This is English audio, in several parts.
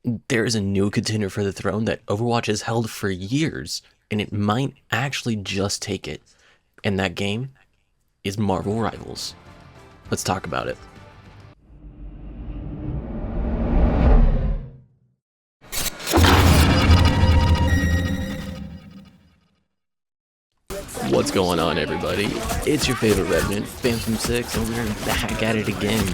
There is a new contender for the throne that Overwatch has held for years, and it might actually just take it. And that game is Marvel Rivals. Let's talk about it. What's going on, everybody? It's your favorite Revenant, Phantom6, and we're back at it again.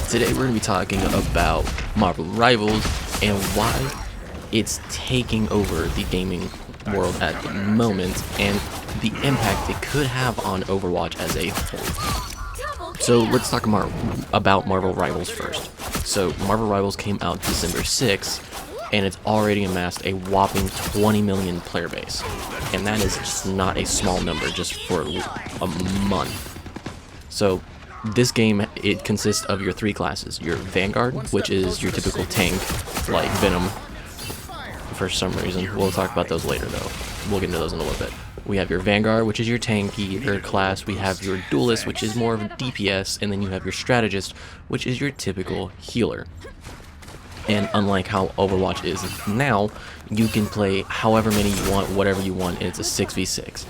Today we're going to be talking about Marvel Rivals and why it's taking over the gaming world at the moment and the impact it could have on Overwatch as a whole. So let's talk about Marvel Rivals first. So Marvel Rivals came out December 6th, and it's already amassed a whopping 20 million player base. And that is just not a small number just for a month. So this game, it consists of your three classes. Your Vanguard, which is your typical tank, like Venom, for some reason. We'll talk about those later, though. We'll get into those in a little bit. We have your Vanguard, which is your tanky class. We have your Duelist, which is more of a DPS. And then you have your Strategist, which is your typical healer. And unlike how Overwatch is now, you can play however many you want, whatever you want, and it's a 6v6.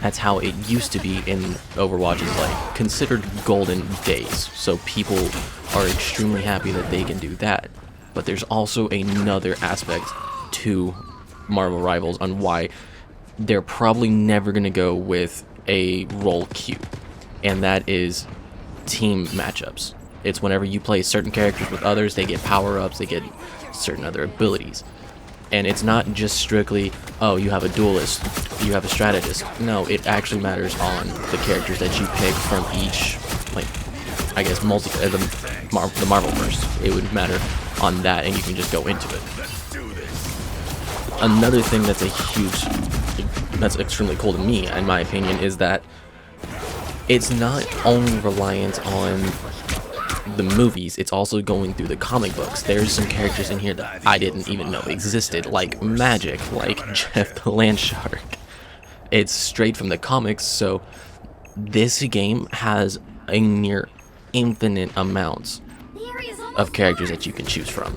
That's how it used to be in Overwatch's like considered golden days. So people are extremely happy that they can do that. But there's also another aspect to Marvel Rivals on why they're probably never going to go with a role queue. And that is team matchups. It's whenever you play certain characters with others, they get power-ups, they get certain other abilities. And it's not just strictly, oh, you have a duelist, you have a strategist. No, it actually matters on the characters that you pick from each, like, I guess, the Marvel first. It would matter on that, and you can just go into it. Another thing that's extremely cool to me, in my opinion, is that it's not only reliant on the movies, it's also going through the comic books. There's some characters in here that I didn't even know existed, like Magic, like Jeff the Land Shark. It's straight from the comics, so this game has a near infinite amounts of characters that you can choose from.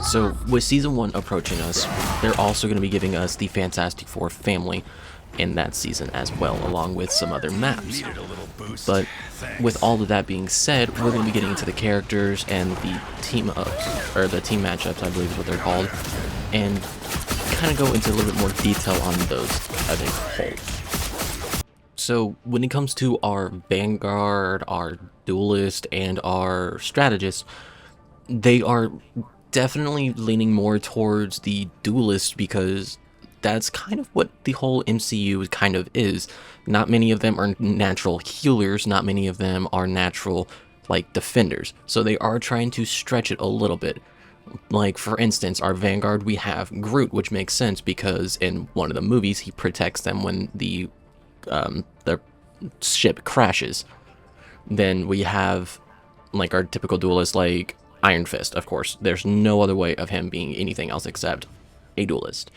So with Season 1 approaching us, they're also going to be giving us the Fantastic Four family in that season as well, along with some other maps. But with all of that being said, we're going to be getting into the characters and the team ups, or the team matchups, I believe is what they're called, and kind of go into a little bit more detail on those as a whole. So when it comes to our Vanguard, our Duelist, and our Strategist, they are definitely leaning more towards the Duelist because that's kind of what the whole MCU kind of is. Not many of them are natural healers, not many of them are natural, like, defenders. So they are trying to stretch it a little bit. Like, for instance, our Vanguard, we have Groot, which makes sense because in one of the movies, he protects them when the ship crashes. Then we have, like, our typical duelist, like Iron Fist, of course. There's no other way of him being anything else except a duelist.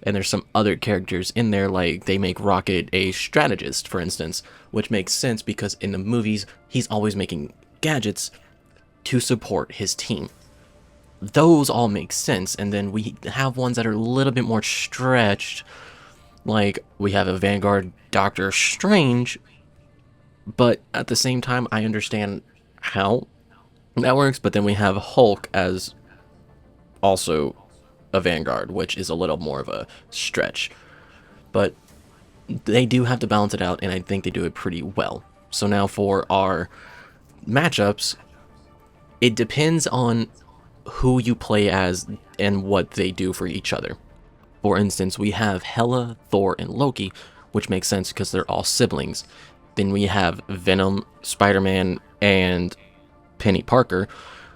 And there's some other characters in there, like they make Rocket a strategist, for instance, which makes sense because in the movies, he's always making gadgets to support his team. Those all make sense, and then we have ones that are a little bit more stretched, like we have a Vanguard Doctor Strange, but at the same time, I understand how that works, but then we have Hulk as also a Vanguard, which is a little more of a stretch. But they do have to balance it out, and I think they do it pretty well. So now for our matchups, it depends on who you play as and what they do for each other. For instance, we have Hela, Thor, and Loki, which makes sense because they're all siblings. Then we have Venom, Spider-Man, and Penny Parker,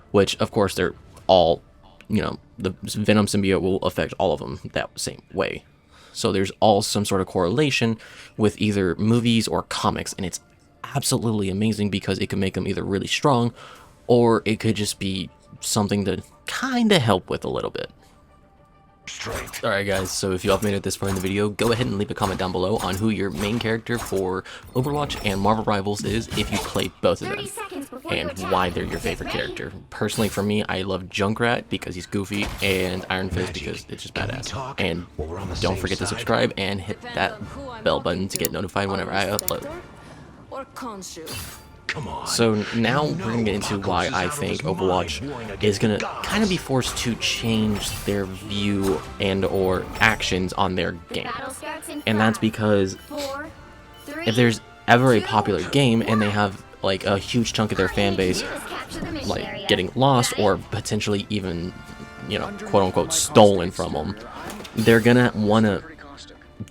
which of course they're all, the Venom symbiote will affect all of them that same way. So there's all some sort of correlation with either movies or comics, and it's absolutely amazing because it can make them either really strong or it could just be something to kind of help with a little bit. Alright guys, so if you all made it this far in the video, go ahead and leave a comment down below on who your main character for Overwatch and Marvel Rivals is if you play both of them, and why they're your favorite character. Personally for me, I love Junkrat because he's goofy, and Iron Fist because it's just badass. And don't forget to subscribe and hit that bell button to get notified whenever I upload. So now we're going to get into why I think Overwatch is going to kind of be forced to change their view and or actions on their game. And that's because if there's ever a popular game and they have like a huge chunk of their fan base like getting lost or potentially even, you know, quote unquote stolen from them, they're going to want to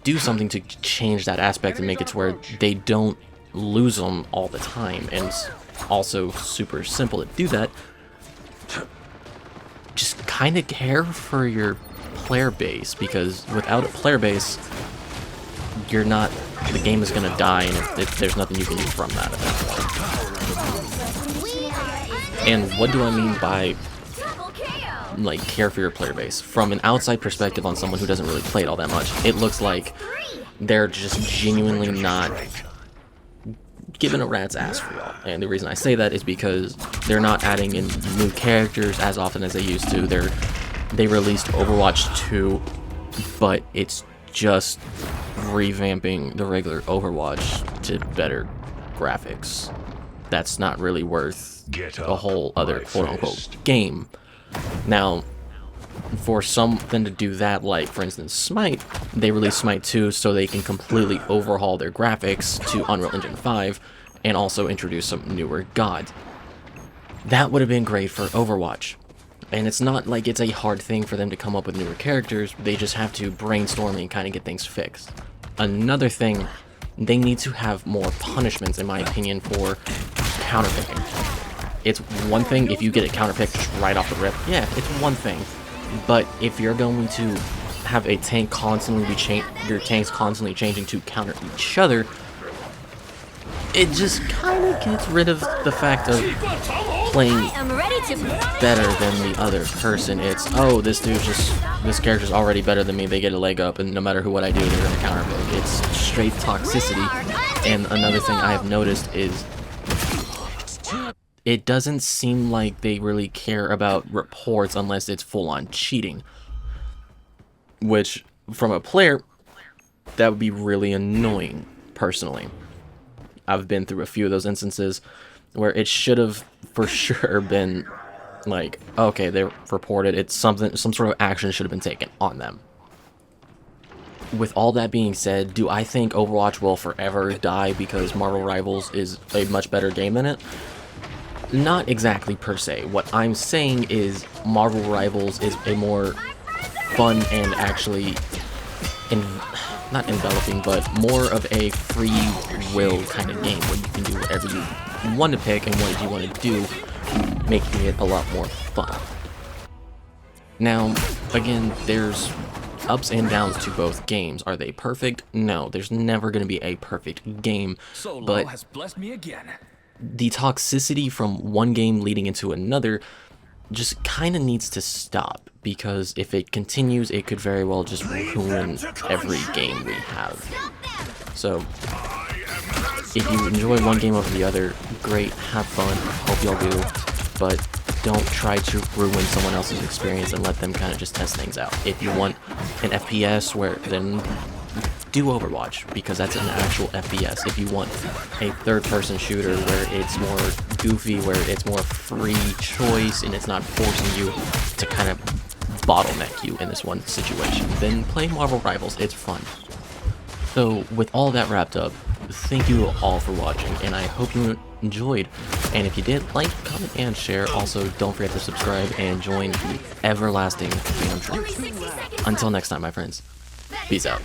do something to change that aspect and make it to where they don't lose them all the time. And it's also super simple to do that. Just kind of care for your player base, because without a player base, you're not, the game is going to die, and there's nothing you can do from that at that point. And what do I mean by like care for your player base? From an outside perspective on someone who doesn't really play it all that much, it looks like they're just genuinely not giving a rat's ass for y'all. And the reason I say that is because they're not adding in new characters as often as they used to. They released Overwatch 2, but it's just revamping the regular Overwatch to better graphics. That's not really worth a whole other quote-unquote game. Now, for something to do that, like for instance Smite, they released Smite 2 so they can completely overhaul their graphics to Unreal Engine 5 and also introduce some newer gods. That would have been great for Overwatch. And it's not like it's a hard thing for them to come up with newer characters, they just have to brainstorm and kind of get things fixed. Another thing, they need to have more punishments, in my opinion, for counterpicking. It's one thing if you get a counterpick just right off the rip, yeah, it's one thing. But if you're going to have a tank constantly be your tanks constantly changing to counter each other, it just kind of gets rid of the fact of playing better than the other person. It's, oh, this character's already better than me, they get a leg up, and no matter what I do, they're gonna counterpick. It's straight toxicity. And another thing I have noticed is it doesn't seem like they really care about reports unless it's full-on cheating. Which, from a player, that would be really annoying, personally. I've been through a few of those instances where it should have for sure been like, okay, they reported, it's something, some sort of action should have been taken on them. With all that being said, do I think Overwatch will forever die because Marvel Rivals is a much better game than it? Not exactly per se. What I'm saying is Marvel Rivals is a more fun and actually not enveloping, but more of a free will kind of game where you can do whatever you want to pick and what you want to do, making it a lot more fun. Now, again, there's ups and downs to both games. Are they perfect? No, there's never going to be a perfect game, but has blessed me again. The toxicity from one game leading into another just kind of needs to stop, because if it continues, it could very well just ruin every game we have. So, if you enjoy one game over the other, great, have fun, hope y'all do, but don't try to ruin someone else's experience and let them kind of just test things out. If you want an FPS, then do Overwatch, because that's an actual FPS. If you want a third-person shooter where it's more goofy, where it's more free choice and it's not forcing you to kind of bottleneck you in this one situation, then play Marvel Rivals. It's fun. So with all that wrapped up, thank you all for watching, and I hope you enjoyed. And if you did, like, comment, and share. Also, don't forget to subscribe and join the everlasting fam tree. Until next time, my friends. Peace out.